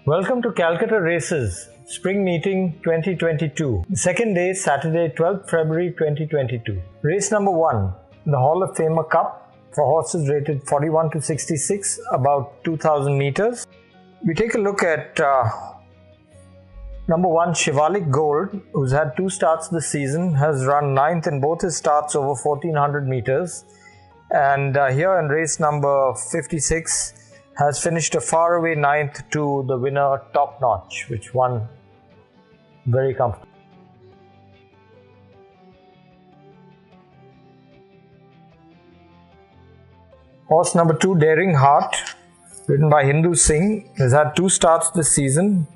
Welcome to Calcutta Races, Spring Meeting 2022. Second day, Saturday, 12th February 2022. Race number 1, the Hall of Famer Cup for horses rated 41 to 66, about 2000 meters. We take a look at number 1, Shivalik Gold, who's had 2 starts this season, has run 9th in both his starts over 1400 meters. And here in race number 56, has finished a faraway 9th to the winner Top Notch, which won very comfortably. Horse number 2, Daring Heart, ridden by Hindu Singh, has had 2 starts this season,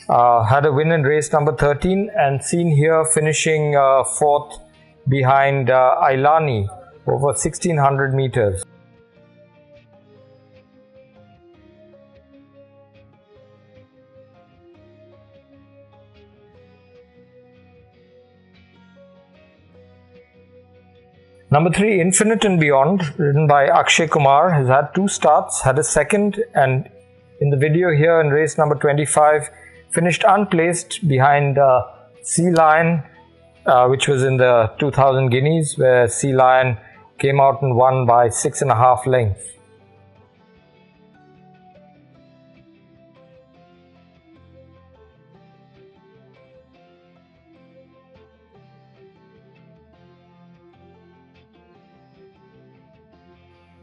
had a win in race number 13 and seen here finishing 4th behind Ailani over 1600 meters. Number 3, Infinite and Beyond, ridden by Akshay Kumar, has had 2 starts, had a second, and in the video here in race number 25, finished unplaced behind Sea Lion, which was in the 2000 Guineas, where Sea Lion came out and won by 6.5 lengths.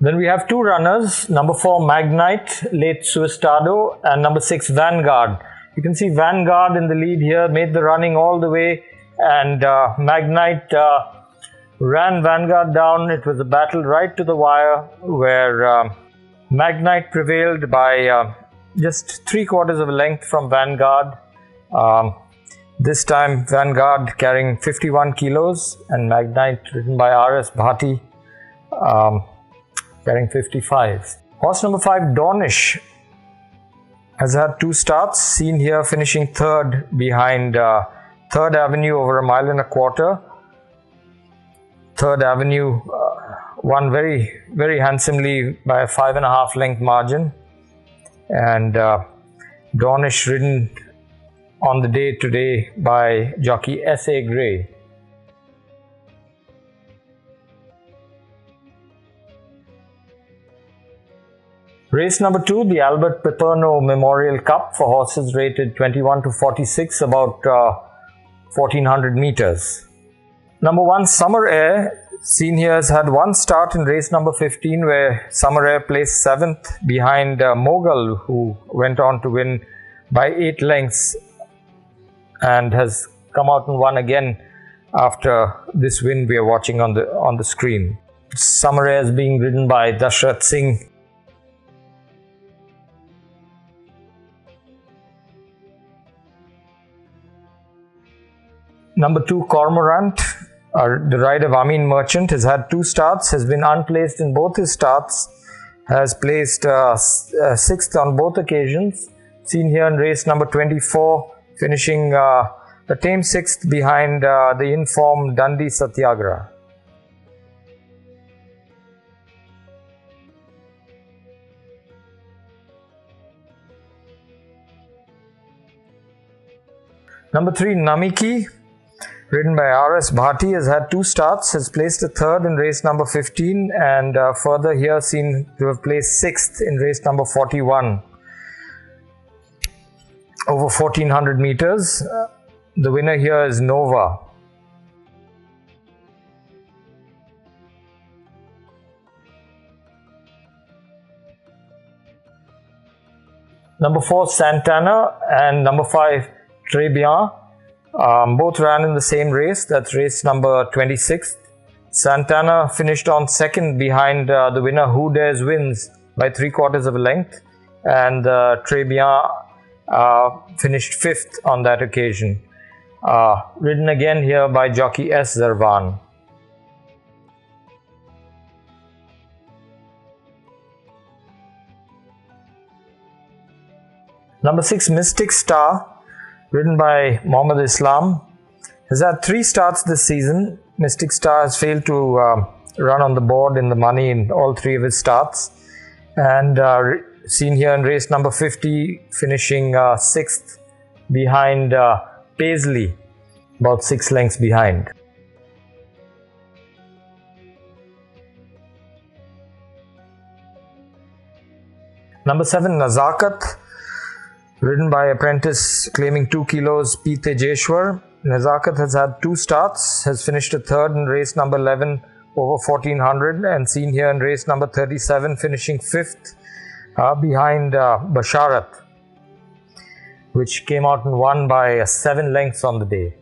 Then we have 2 runners, number 4 Magnite, late Suestado, and number 6 Vanguard. You can see Vanguard in the lead here, made the running all the way, and Magnite ran Vanguard down. It was a battle right to the wire, where Magnite prevailed by just 3/4 of a length from Vanguard. This time Vanguard carrying 51 kilos and Magnite, ridden by R.S. Bhati, carrying 55. Horse number 5, Dornish, has had 2 starts, seen here finishing 3rd behind 3rd Avenue over 1.25 miles. 3rd Avenue won very handsomely by a 5.5 length margin, and Dornish ridden on the day today by jockey S.A. Gray. Race number 2, the Albert Piperno Memorial Cup for horses rated 21 to 46, about 1400 meters. Number 1, Summer Air, seen here, has had 1 start in race number 15, where Summer Air placed 7th behind Mughal, who went on to win by 8 lengths and has come out and won again after this win we are watching on the screen. Summer Air is being ridden by Dashrath Singh. Number 2, Cormorant, the ride of Amin Merchant, has had 2 starts, has been unplaced in both his starts, has placed 6th on both occasions, seen here in race number 24, finishing a tame 6th behind the in-form Dundee Satyagraha. Number 3, Namiki, ridden by R.S. Bhati, has had 2 starts, has placed a 3rd in race number 15, and further here seen to have placed 6th in race number 41 over 1400 meters. The winner here is Nova. Number 4, Santana, and number 5, Très Bien. Both ran in the same race, that's race number 26. Santana finished on 2nd behind the winner Who Dares Wins by 3/4 of a length, and Très Bien finished 5th on that occasion. Ridden again here by jockey S. Zarvan. Number 6, Mystic Star, ridden by Mohammad Islam, has had 3 starts this season. Mystic Star has failed to run on the board in the money in all 3 of his starts, and seen here in race number 50, finishing 6th behind Paisley, about 6 lengths behind. Number 7, Nazakat, ridden by apprentice claiming 2 kilos, P. Tejeshwar. Nazakat has had 2 starts, has finished a 3rd in race number 11 over 1400, and seen here in race number 37, finishing 5th behind Basharat, which came out and won by 7 lengths on the day.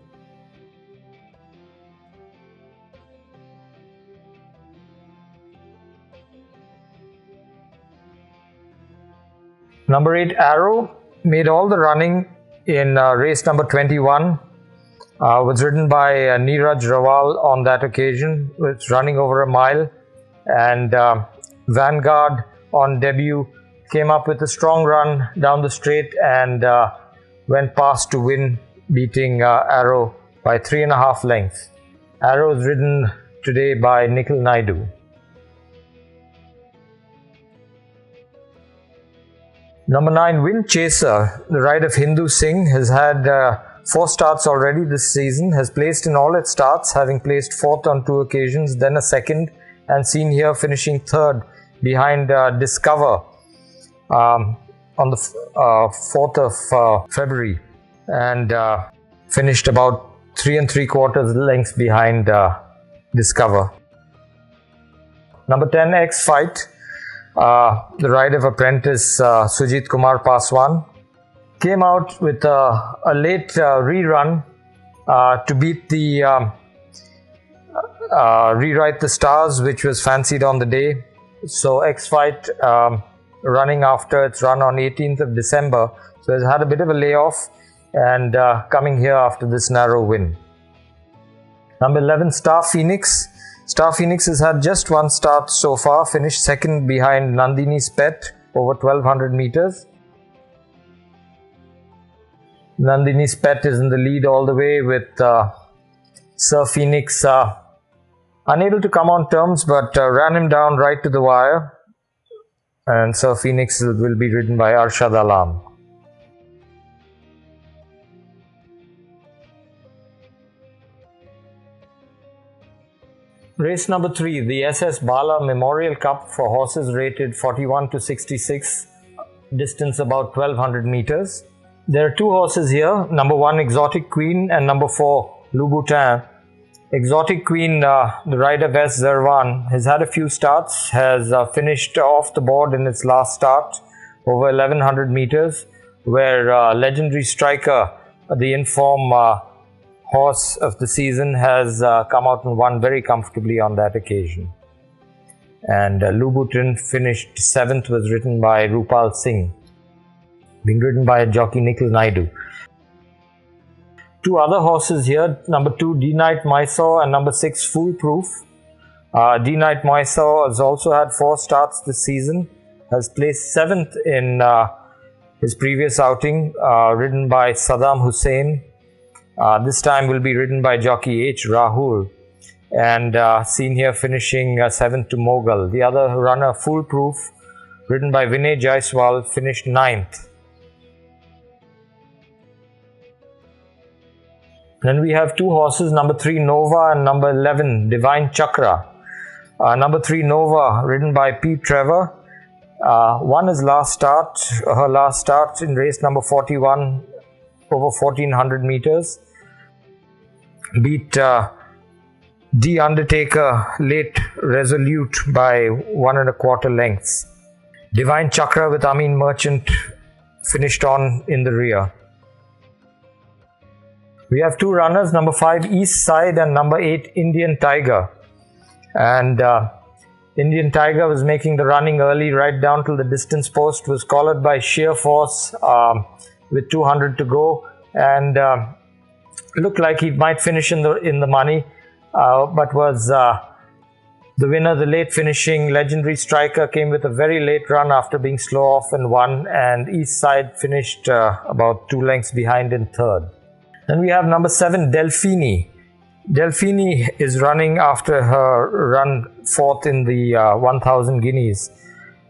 Number 8, Arrow, made all the running in race number 21. Was ridden by Neeraj Rawal on that occasion. It's running over a mile, and Vanguard on debut came up with a strong run down the straight and went past to win, beating Arrow by 3.5 lengths. Arrow is ridden today by Nikhil Naidu. Number 9, Wind Chaser, the ride of Hindu Singh, has had 4 starts already this season, has placed in all its starts, having placed 4th on 2 occasions, then a 2nd, and seen here finishing 3rd behind Discover on the 4th of February, and finished about 3 3/4 lengths behind Discover. Number 10, X Fight, the ride of apprentice Sujit Kumar Paswan, came out with a late rerun to beat the Rewrite the Stars, which was fancied on the day. So X Fight running after its run on 18th of December, so it's had a bit of a layoff and coming here after this narrow win. Number 11, Star Phoenix. Star Phoenix has had just 1 start so far, finished 2nd behind Nandini's Pet over 1200 meters. Nandini's Pet is in the lead all the way, with Sir Phoenix unable to come on terms, but ran him down right to the wire, and Sir Phoenix will be ridden by Arshad Alam. Race number 3, the SS Bala Memorial Cup for horses rated 41 to 66, distance about 1200 meters. There are 2 horses here, number 1 Exotic Queen and number 4 Louboutin. Exotic Queen, the rider Wes Zerwan, has had a few starts, has finished off the board in its last start over 1100 meters, where legendary striker, the in-form horse of the season, has come out and won very comfortably on that occasion. And Louboutin finished 7th, was ridden by Rupal Singh, being ridden by jockey Nikhil Naidu. 2 other horses here, number 2 D-Night Mysore and number 6 Foolproof. D-Night Mysore has also had 4 starts this season, has placed 7th in his previous outing, ridden by Saddam Hussein. This time will be ridden by jockey H. Rahul, and seen here finishing 7th to Moghal. The other runner, Foolproof, ridden by Vinay Jaiswal, finished 9th. Then we have 2 horses, number 3 Nova and number 11 Divine Chakra. Number 3 Nova, ridden by P. Trevor, won his last start, her last start in race number 41 over 1400 meters. Beat D. Undertaker late Resolute by 1 1/4 lengths. Divine Chakra with Amin Merchant finished on in the rear. We have 2 runners, number 5 East Side and number 8 Indian Tiger. And Indian Tiger was making the running early, right down till the distance post, was collared by sheer force with 200 to go, and looked like he might finish in the money, but was the winner. The late finishing legendary striker came with a very late run after being slow off and won, and East Side finished about 2 lengths behind in 3rd. Then we have number 7 Delphini. Delphini is running after her run 4th in the 1000 guineas,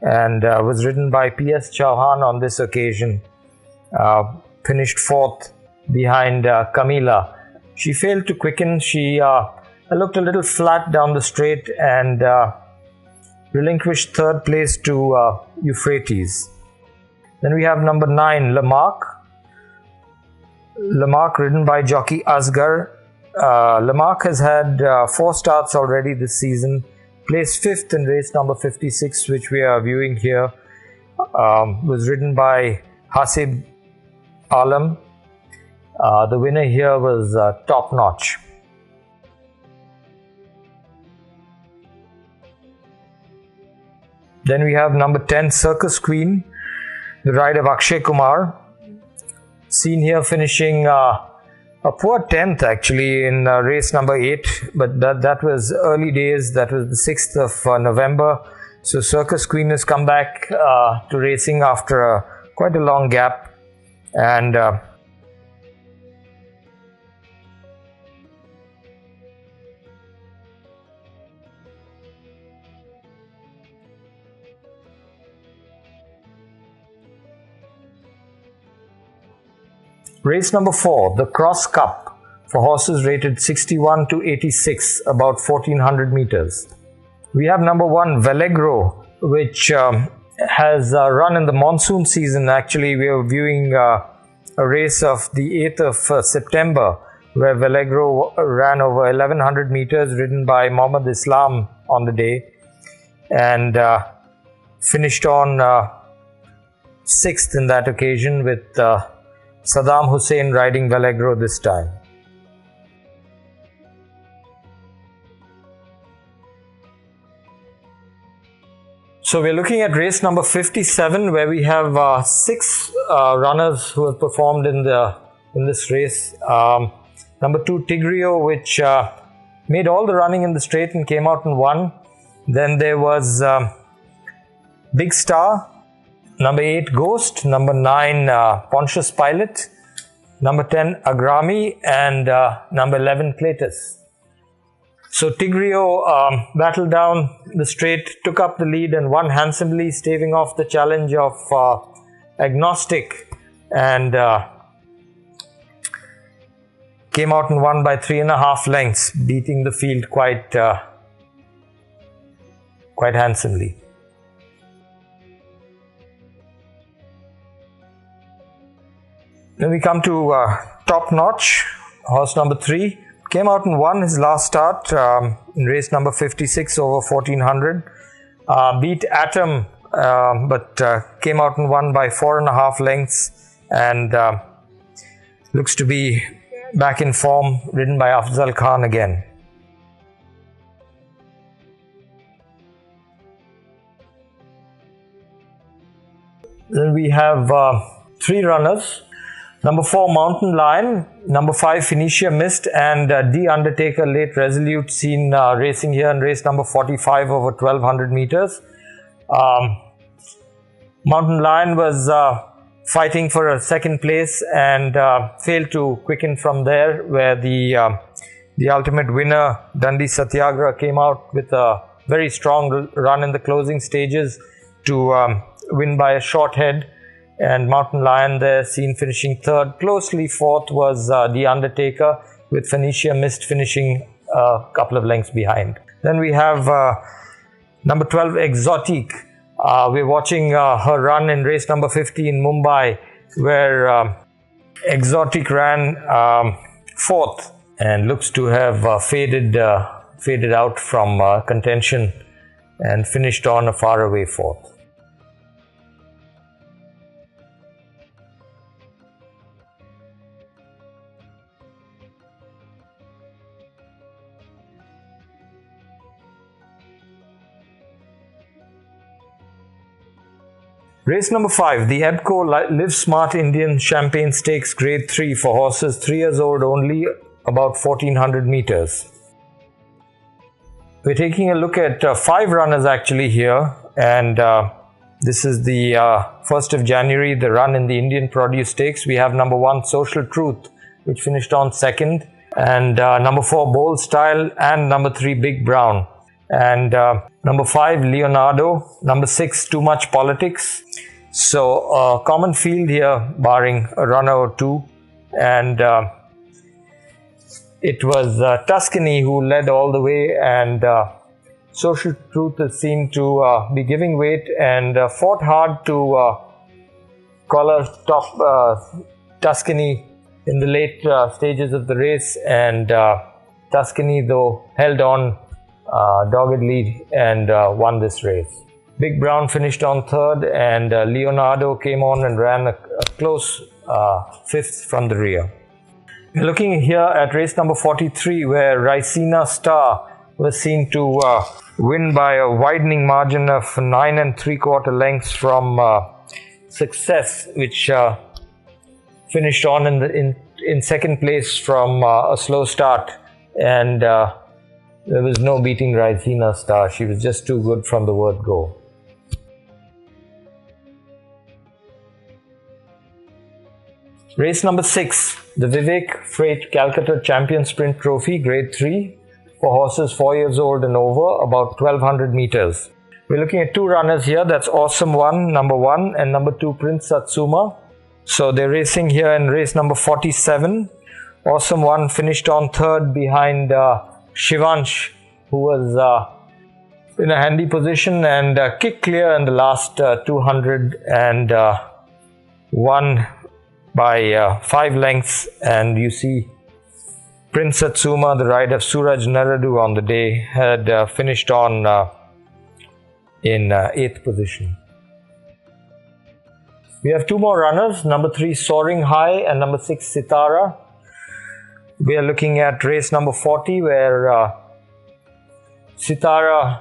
and was ridden by P.S. Chauhan on this occasion. Finished fourth behind Camila. She failed to quicken. She looked a little flat down the straight and relinquished third place to Euphrates. Then we have number 9, Lamarck. Lamarck, ridden by jockey Asgar. Lamarck has had 4 starts already this season. Placed 5th in race number 56, which we are viewing here. Was ridden by Hasib Alam. The winner here was Top Notch. Then we have number 10, Circus Queen, the ride of Akshay Kumar. Seen here finishing a poor 10th actually in race number 8, but that was early days. That was the 6th of November. So Circus Queen has come back to racing after quite a long gap, and race number 4, the Cross Cup, for horses rated 61 to 86, about 1400 meters. We have number 1, Velegro, which has run in the monsoon season. Actually, we are viewing a race of the 8th of September, where Velegro ran over 1100 meters, ridden by Mohammad Islam on the day, and finished on 6th in that occasion, with Saddam Hussein riding Velegro this time. So we're looking at race number 57, where we have 6 runners who have performed in this race. Number 2, Tigrio, which made all the running in the straight and came out and won. Then there was Big Star. Number 8, Ghost. Number 9, Pontius Pilate. Number 10, Agrami. And number 11, Cletus. So Tigrio battled down the straight, took up the lead and won handsomely, staving off the challenge of Agnostic, and came out and won by 3.5 lengths, beating the field quite handsomely. Then we come to Top Notch, horse number 3. Came out and won his last start in race number 56 over 1400. Beat Atom, but came out and won by 4.5 lengths, and looks to be back in form, ridden by Afzal Khan again. Then we have 3 runners. Number 4, Mountain Lion. Number 5, Phoenicia Mist, and D Undertaker Late Resolute, seen racing here in race number 45 over 1200 meters. Mountain Lion was fighting for a second place and failed to quicken from there, where the ultimate winner, Dundee Satyagraha, came out with a very strong run in the closing stages to win by a short head. And Mountain Lion there, seen finishing 3rd. Closely 4th was The Undertaker, with Phoenicia Mist finishing a couple of lengths behind. Then we have number 12, Exotique. We're watching her run in race number 50 in Mumbai, where Exotique ran 4th and looks to have faded out from contention and finished on a faraway 4th. Race number 5, the EBCO Live Smart Indian Champagne Stakes Grade 3 for horses 3 years old only, about 1400 meters. We're taking a look at 5 runners actually here, and this is the 1st of January, the run in the Indian Produce Stakes. We have number 1, Social Truth, which finished on 2nd, and number 4, Bold Style, and number 3, Big Brown. And number 5, Leonardo. Number 6, Too Much Politics. So common field here, barring a runner or two. And it was Tuscany who led all the way, and Social Truth seemed to be giving weight and fought hard to collar top Tuscany in the late stages of the race, and Tuscany though held on doggedly and won this race. Big Brown finished on third, and Leonardo came on and ran a close fifth from the rear. We're looking here at race number 43, where Ricina Star was seen to win by a widening margin of 9 3/4 lengths from Success, which finished on in second place from a slow start, and there was no beating Ricina Star. She was just too good from the word go. Race number 6, the Vivek Freight Calcutta Champion Sprint Trophy, Grade 3, for horses 4 years old and over, about 1200 meters. We're looking at two runners here. That's Awesome One, number 1, and number 2, Prince Satsuma. So they're racing here in race number 47. Awesome One finished on third behind Shivansh, who was in a handy position and kicked clear in the last 200 and won by 5 lengths. And you see Prince Satsuma, the ride of Suraj Naradu on the day, had finished on in 8th position. We have two more runners, number 3 Soaring High and number 6 Sitara. We are looking at race number 40, where Sitara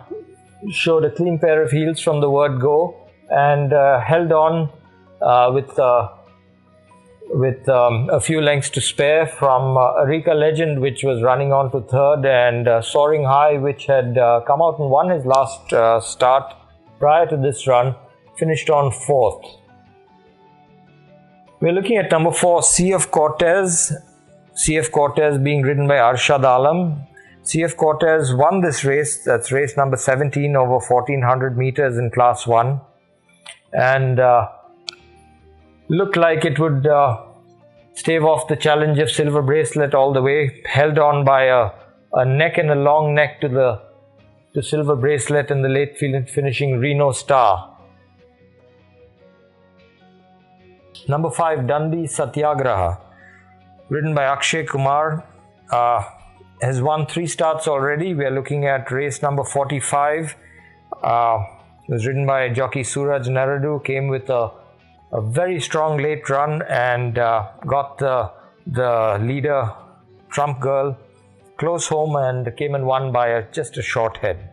showed a clean pair of heels from the word go and held on with a few lengths to spare from Arika Legend, which was running on to third, and Soaring High, which had come out and won his last start prior to this run, finished on fourth. We're looking at number 4, Sea of Cortez. Sea of Cortez being ridden by Arshad Alam. Sea of Cortez won this race. That's race number 17 over 1400 meters in class 1. And looked like it would stave off the challenge of Silver Bracelet all the way. Held on by a neck and a long neck to Silver Bracelet and the late finishing Reno Star. Number 5, Dundee Satyagraha, ridden by Akshay Kumar, has won 3 starts already. We are looking at race number 45. Was ridden by jockey Suraj Naradu, came with a very strong late run and got the leader, Trump Girl, close home and came and won by just a short head.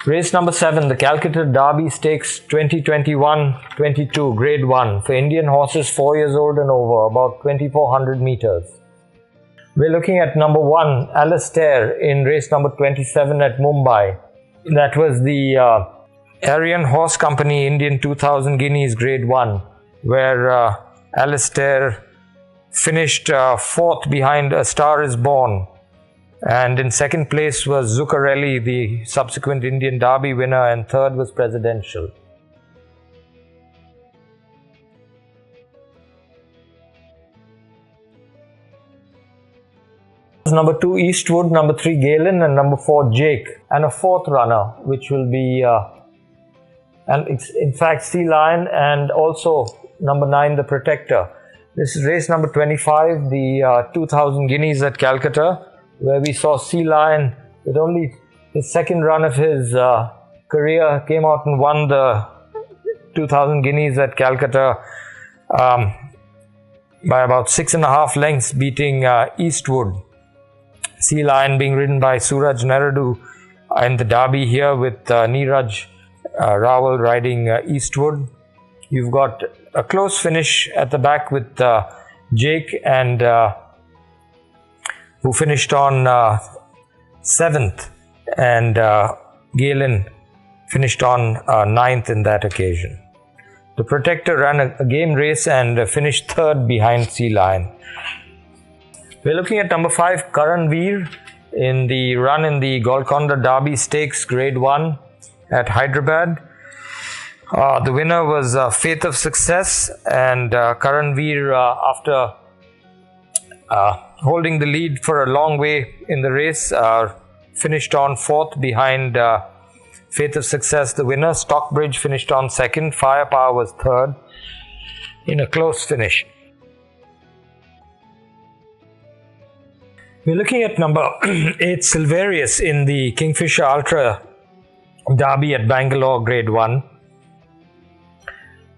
Race number 7, the Calcutta Derby Stakes 2021-22, Grade 1, for Indian horses 4 years old and over, about 2400 meters. We're looking at number 1, Alistair, in race number 27 at Mumbai. That was the Aryan Horse Company Indian 2000 Guineas Grade 1, where Alistair finished 4th behind A Star Is Born. And in second place was Zuccarelli, the subsequent Indian Derby winner, and third was Presidential. Number 2 Eastwood, number 3 Galen, and number 4 Jake, and a 4th runner, which will be, and it's in fact Sea Lion, and also number 9 The Protector. This is race number 25, the 2000 Guineas at Calcutta, where we saw Sea Lion with only his second run of his career, came out and won the 2000 Guineas at Calcutta by about 6.5 lengths, beating Eastwood. Sea Lion being ridden by Suraj Naradu in the Derby here, with Neeraj Rawal riding Eastwood. You've got a close finish at the back with Jake, and who finished on 7th, and Galen finished on 9th in that occasion. The Protector ran a game race and finished 3rd behind Sea Lion. We're looking at number 5, Karanveer, in the run in the Golconda Derby Stakes Grade 1 at Hyderabad. The winner was Faith of Success, and Karanveer, after holding the lead for a long way in the race, finished on 4th behind Faith of Success, the winner. Stockbridge finished on 2nd. Firepower was 3rd in a close finish. We're looking at number 8, Silverius, in the Kingfisher Ultra Derby at Bangalore Grade 1,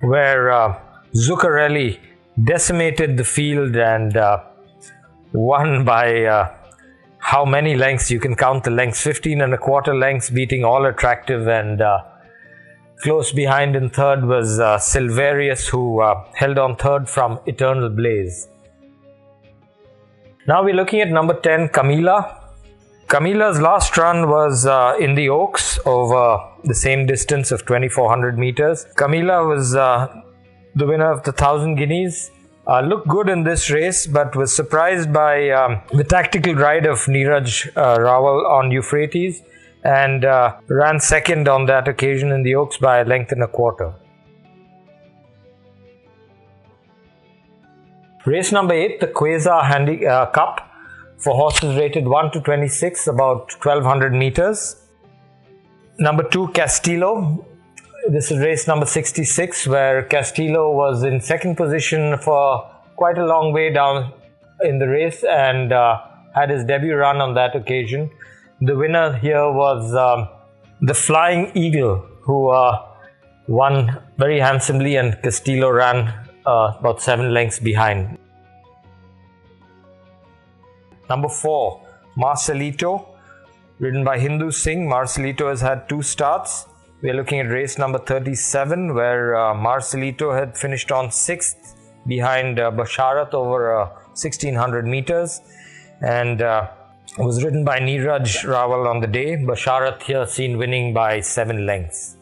where Zuccarelli decimated the field and won by how many lengths? You can count the lengths, 15 1/4 lengths, beating All Attractive, and close behind in 3rd was Silverius, who held on 3rd from Eternal Blaze. Now we're looking at number 10, Camila. Camila's last run was in the Oaks over the same distance of 2,400 meters. Camila was the winner of the 1,000 guineas. Looked good in this race, but was surprised by the tactical ride of Neeraj Rawal on Euphrates, and ran 2nd on that occasion in the Oaks by a length and a quarter. Race number 8, the Quasar Cup, for horses rated 1 to 26, about 1,200 meters. Number 2, Castillo. This is race number 66, where Castillo was in 2nd position for quite a long way down in the race, and had his debut run on that occasion. The winner here was the Flying Eagle, who won very handsomely, and Castillo ran about 7 lengths behind. Number 4, Marcelito, ridden by Hindu Singh. Marcelito has had 2 starts. We are looking at race number 37, where Marcelito had finished on 6th behind Basharat over 1,600 meters, and was ridden by Neeraj Rawal on the day. Basharat here seen winning by 7 lengths.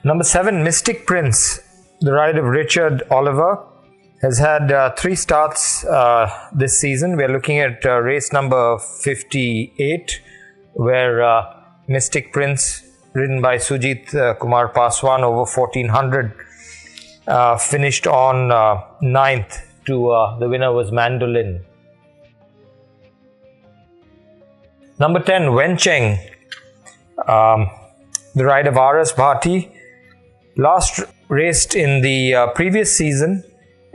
Number 7, Mystic Prince, the ride of Richard Oliver, has had 3 starts this season. We are looking at race number 58, where Mystic Prince, ridden by Sujit Kumar Paswan over 1,400, finished on 9th to the winner was Mandolin. Number 10, Wencheng, the ride of R.S. Bhati. Last raced in the previous season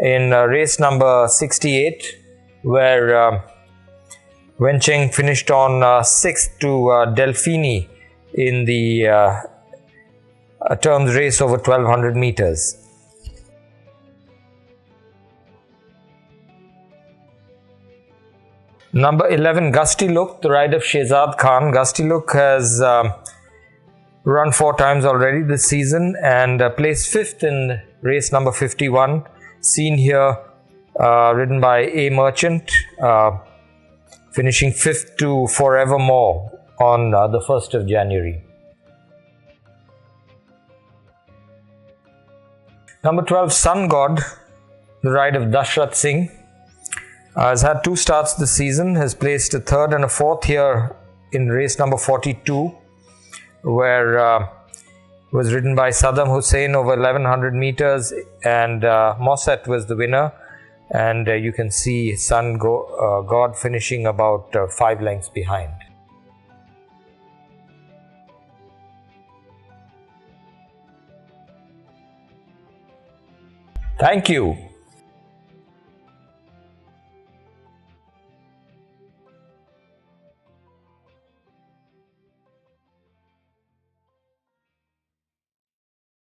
in race number 68, where Wencheng finished on 6th to Delfini in the terms race over 1,200 meters. Number 11, Gusty Look, the ride of Shehzad Khan. Gusty Look has run 4 times already this season, and placed 5th in race number 51, seen here ridden by A Merchant, finishing 5th to Forevermore on the 1st of January. Number 12, Sun God, the ride of Dashrath Singh, has had 2 starts this season, has placed a 3rd and a 4th here in race number 42, where was ridden by Saddam Hussein over 1,100 meters, and Mossad was the winner, and you can see Sun God finishing about 5 lengths behind. Thank you.